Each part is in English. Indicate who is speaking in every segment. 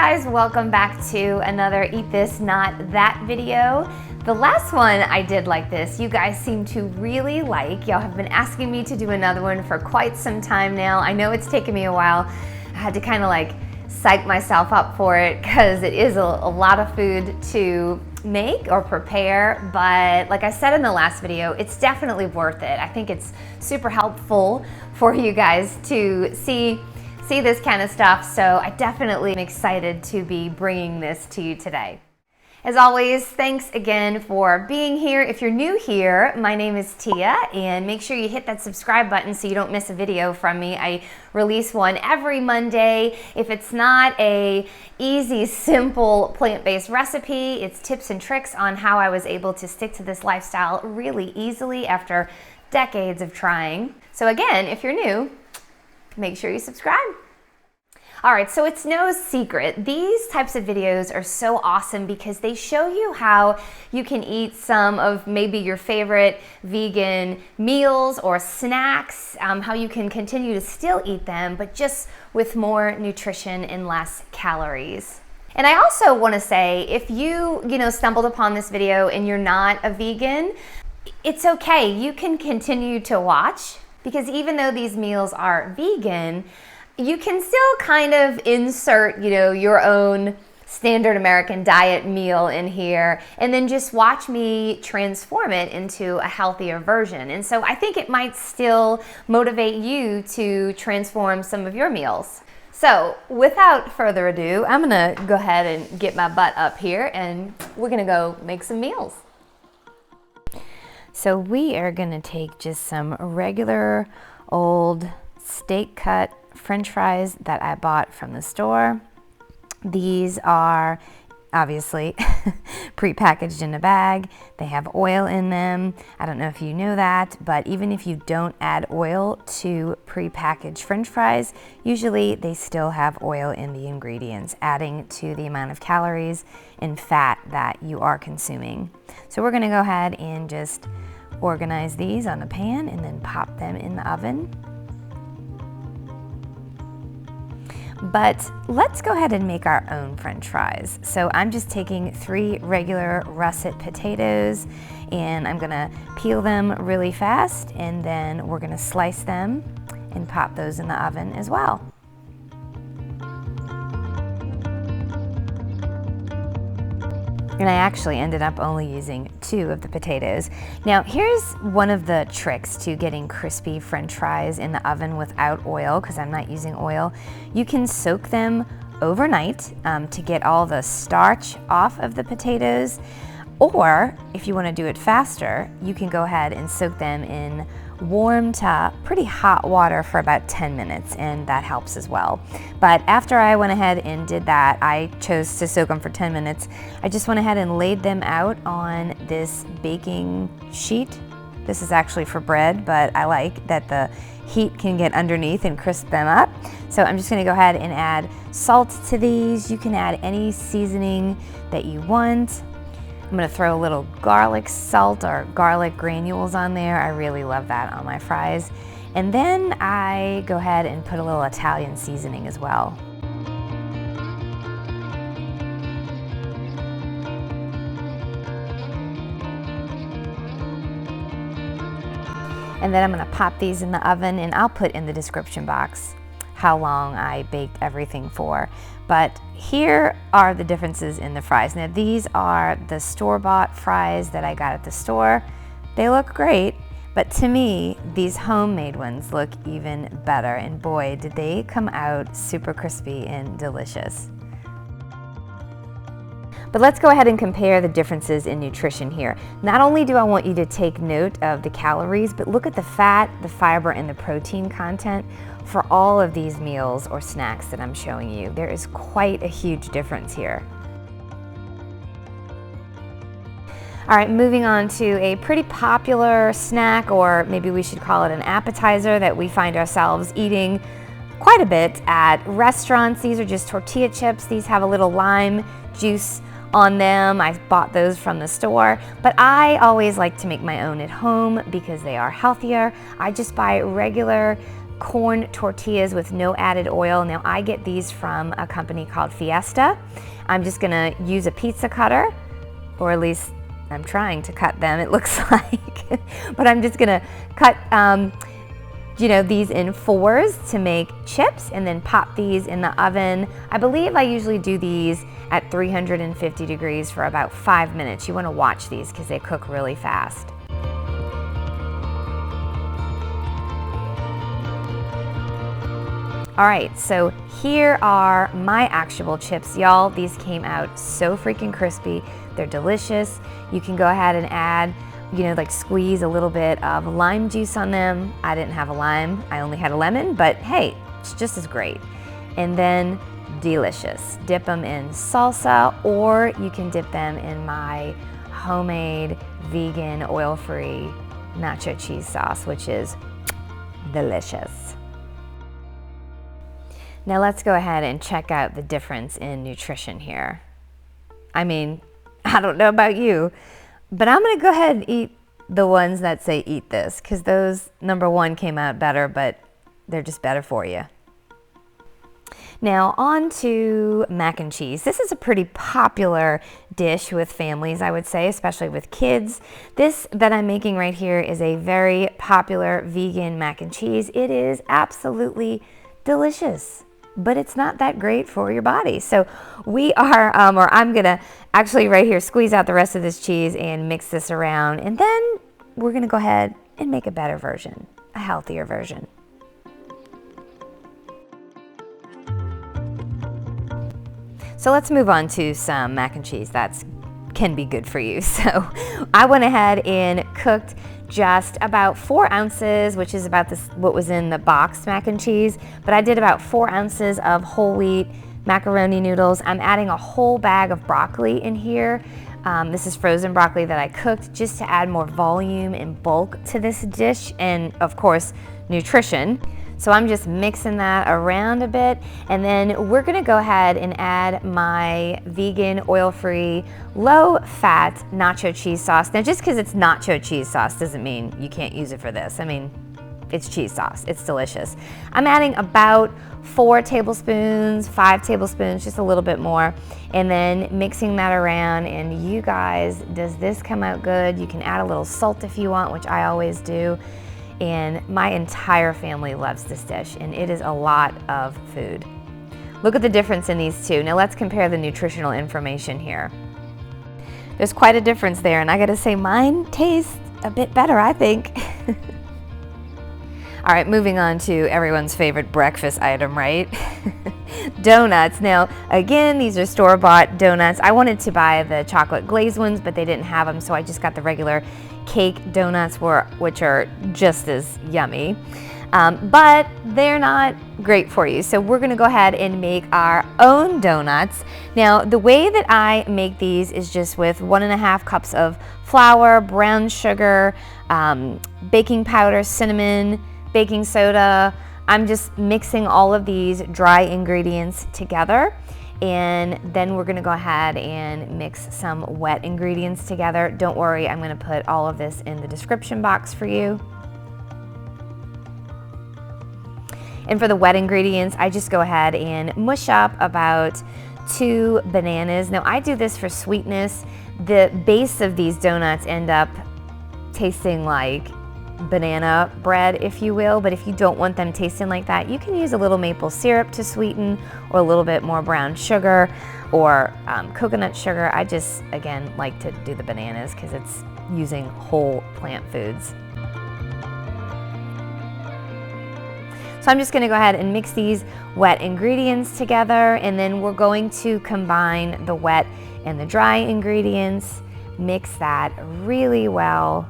Speaker 1: guys, welcome back to another Eat This Not That video. The last one I did like this, you guys seem to really like. Y'all have been asking me to do another one for quite some time now. I know it's taken me a while. I had to kind of like psych myself up for it because it is a lot of food to make or prepare, but like I said in the last video, it's definitely worth it. I think it's super helpful for you guys to see this kind of stuff, so I definitely am excited to be bringing this to you today. As always, thanks again for being here. If you're new here, my name is Tia, and make sure you hit that subscribe button so you don't miss a video from me. I release one every Monday. If it's not a easy, simple, plant-based recipe, it's tips and tricks on how I was able to stick to this lifestyle really easily after decades of trying. So again, if you're new, make sure you subscribe. All right, so it's no secret, these types of videos are so awesome because they show you how you can eat some of maybe your favorite vegan meals or snacks, how you can continue to still eat them, but just with more nutrition and less calories. And I also want to say, if you stumbled upon this video and you're not a vegan, it's okay. You can continue to watch because even though these meals are vegan, you can still kind of insert, your own standard American diet meal in here and then just watch me transform it into a healthier version. And so I think it might still motivate you to transform some of your meals. So without further ado, I'm gonna go ahead and get my butt up here and we're gonna go make some meals. So we are gonna take just some regular old steak cut French fries that I bought from the store. These are obviously pre-packaged in a bag. They have oil in them. I don't know if you know that, but even if you don't add oil to pre-packaged French fries, usually they still have oil in the ingredients, adding to the amount of calories and fat that you are consuming. So we're gonna go ahead and just organize these on a pan and then pop them in the oven. But let's go ahead and make our own French fries. So I'm just taking 3 regular russet potatoes and I'm gonna peel them really fast and then we're gonna slice them and pop those in the oven as well. And I actually ended up only using 2 of the potatoes. Now here's one of the tricks to getting crispy French fries in the oven without oil, because I'm not using oil. You can soak them overnight to get all the starch off of the potatoes, or if you want to do it faster, you can go ahead and soak them in warm to pretty hot water for about 10 minutes, and that helps as well. But after I went ahead and did that, I chose to soak them for 10 minutes. I just went ahead and laid them out on this baking sheet. This is actually for bread, but I like that the heat can get underneath and crisp them up. So I'm just gonna go ahead and add salt to these. You can add any seasoning that you want. I'm gonna throw a little garlic salt or garlic granules on there. I really love that on my fries. And then I go ahead and put a little Italian seasoning as well. And then I'm gonna pop these in the oven, and I'll put in the description box how long I baked everything for. But here are the differences in the fries. Now these are the store-bought fries that I got at the store. They look great, but to me, these homemade ones look even better. And boy, did they come out super crispy and delicious. But let's go ahead and compare the differences in nutrition here. Not only do I want you to take note of the calories, but look at the fat, the fiber, and the protein content for all of these meals or snacks that I'm showing you. There is quite a huge difference here. All right, moving on to a pretty popular snack, or maybe we should call it an appetizer, that we find ourselves eating quite a bit at restaurants. These are just tortilla chips. These have a little lime juice on them. I bought those from the store, but I always like to make my own at home because they are healthier. I just buy regular corn tortillas with no added oil. Now I get these from a company called Fiesta. I'm just gonna use a pizza cutter, or at least I'm trying to cut them, it looks like. But I'm just gonna cut these in 4s to make chips and then pop these in the oven. I believe I usually do these at 350 degrees for about 5 minutes. You wanna watch these because they cook really fast. All right, so here are my actual chips, y'all. These came out so freaking crispy. They're delicious. You can go ahead and add, like squeeze a little bit of lime juice on them. I didn't have a lime, I only had a lemon, but hey, it's just as great. And then delicious. Dip them in salsa, or you can dip them in my homemade, vegan, oil-free nacho cheese sauce, which is delicious. Now let's go ahead and check out the difference in nutrition here. I mean, I don't know about you, but I'm gonna go ahead and eat the ones that say eat this, because those, number one, came out better, but they're just better for you. Now on to mac and cheese. This is a pretty popular dish with families, I would say, especially with kids. This that I'm making right here is a very popular vegan mac and cheese. It is absolutely delicious, but it's not that great for your body. So we are, or I'm gonna actually right here squeeze out the rest of this cheese and mix this around, and then we're gonna go ahead and make a better version, a healthier version. So let's move on to some mac and cheese that can be good for you. So I went ahead and cooked just about 4 ounces, which is about what was in the boxed mac and cheese, but I did about 4 ounces of whole wheat macaroni noodles. I'm adding a whole bag of broccoli in here. This is frozen broccoli that I cooked just to add more volume and bulk to this dish, and of course, nutrition. So I'm just mixing that around a bit, and then we're gonna go ahead and add my vegan, oil-free, low-fat nacho cheese sauce. Now just because it's nacho cheese sauce doesn't mean you can't use it for this. I mean, it's cheese sauce, it's delicious. I'm adding about 4 tablespoons, 5 tablespoons, just a little bit more, and then mixing that around. And you guys, does this come out good? You can add a little salt if you want, which I always do. And my entire family loves this dish, and it is a lot of food. Look at the difference in these two. Now let's compare the nutritional information here. There's quite a difference there, and I gotta say mine tastes a bit better, I think. All right, moving on to everyone's favorite breakfast item, right? Donuts. Now, again, these are store-bought donuts. I wanted to buy the chocolate glazed ones, but they didn't have them, so I just got the regular cake donuts, which are just as yummy. But they're not great for you. So we're gonna go ahead and make our own donuts. Now, the way that I make these is just with 1.5 cups of flour, brown sugar, baking powder, cinnamon, baking soda. I'm just mixing all of these dry ingredients together, and then we're gonna go ahead and mix some wet ingredients together. Don't worry, I'm gonna put all of this in the description box for you. And for the wet ingredients, I just go ahead and mush up about 2 bananas. Now I do this for sweetness. The base of these donuts end up tasting like banana bread, if you will, but if you don't want them tasting like that, you can use a little maple syrup to sweeten, or a little bit more brown sugar, or coconut sugar. I just, again, like to do the bananas because it's using whole plant foods. So I'm just gonna go ahead and mix these wet ingredients together, and then we're going to combine the wet and the dry ingredients, mix that really well.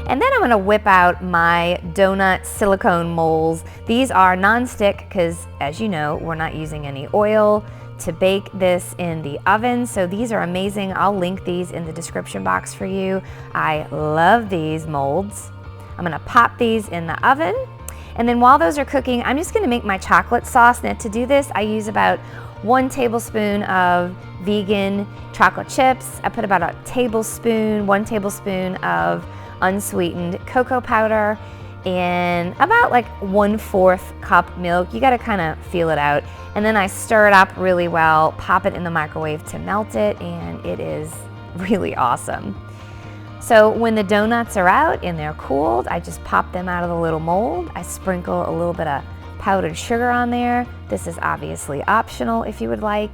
Speaker 1: And then I'm gonna whip out my donut silicone molds. These are non-stick because, as you know, we're not using any oil to bake this in the oven. So these are amazing. I'll link these in the description box for you. I love these molds. I'm gonna pop these in the oven. And then while those are cooking, I'm just gonna make my chocolate sauce. Now to do this, I use about 1 tablespoon of vegan chocolate chips. I put about 1 tablespoon of unsweetened cocoa powder, and about like 1/4 cup milk. You gotta kind of feel it out. And then I stir it up really well, pop it in the microwave to melt it, and it is really awesome. So when the donuts are out and they're cooled, I just pop them out of the little mold. I sprinkle a little bit of powdered sugar on there. This is obviously optional if you would like.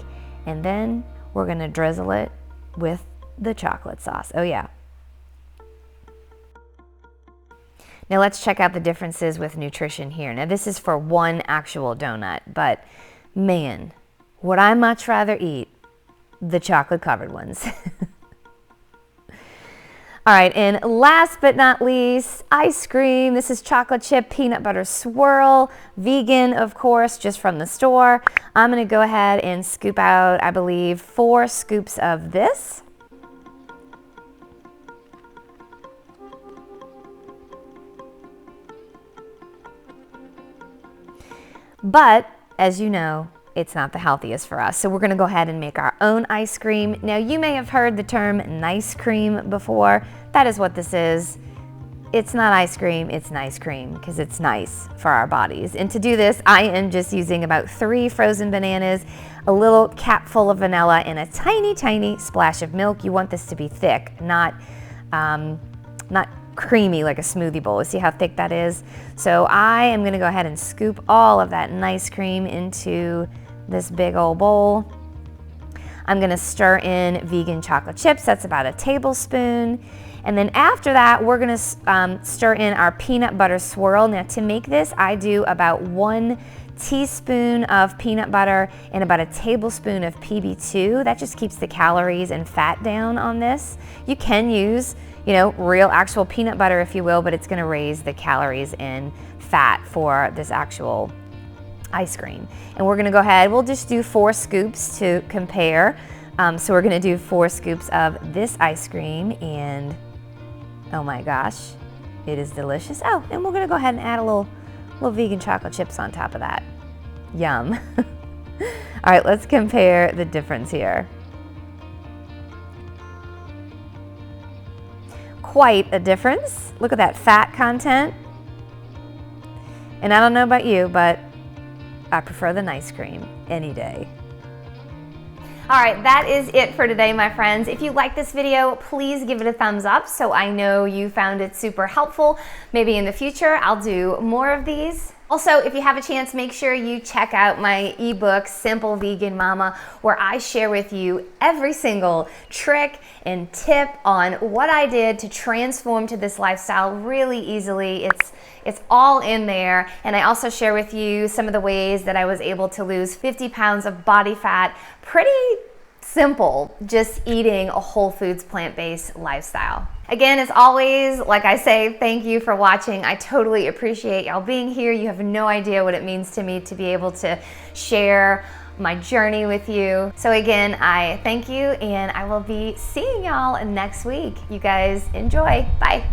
Speaker 1: And then we're gonna drizzle it with the chocolate sauce. Oh yeah. Now let's check out the differences with nutrition here. Now this is for one actual donut, but man, would I much rather eat the chocolate covered ones. All right, and last but not least, ice cream. This is chocolate chip peanut butter swirl, vegan, of course, just from the store. I'm gonna go ahead and scoop out, I believe, 4 scoops of this. But, as you know, it's not the healthiest for us. So we're gonna go ahead and make our own ice cream. Now you may have heard the term nice cream before. That is what this is. It's not ice cream, it's nice cream because it's nice for our bodies. And to do this, I am just using about 3 frozen bananas, a little cap full of vanilla, and a tiny, tiny splash of milk. You want this to be thick, not creamy like a smoothie bowl. See how thick that is? So I am gonna go ahead and scoop all of that nice cream into this big old bowl. I'm gonna stir in vegan chocolate chips. That's about a tablespoon. And then after that, we're gonna stir in our peanut butter swirl. Now to make this, I do about 1 teaspoon of peanut butter and about a tablespoon of PB2. That just keeps the calories and fat down on this. You can use, you know, real actual peanut butter if you will, but it's gonna raise the calories and fat for this actual ice cream. And we're gonna go ahead, we'll just do 4 scoops to compare. So we're gonna do 4 scoops of this ice cream, and oh my gosh, it is delicious. Oh, and we're gonna go ahead and add a little vegan chocolate chips on top of that. Yum. All right, let's compare the difference here. Quite a difference. Look at that fat content. And I don't know about you, but I prefer the nice cream any day. All right, that is it for today, my friends. If you like this video, please give it a thumbs up so I know you found it super helpful. Maybe in the future, I'll do more of these. Also, if you have a chance, make sure you check out my ebook, Simple Vegan Mama, where I share with you every single trick and tip on what I did to transform to this lifestyle really easily. It's all in there. And I also share with you some of the ways that I was able to lose 50 pounds of body fat pretty simple, just eating a whole foods plant-based lifestyle. Again, as always, like I say, thank you for watching. I totally appreciate y'all being here. You have no idea what it means to me to be able to share my journey with you. So again, I thank you, and I will be seeing y'all next week. You guys enjoy. Bye.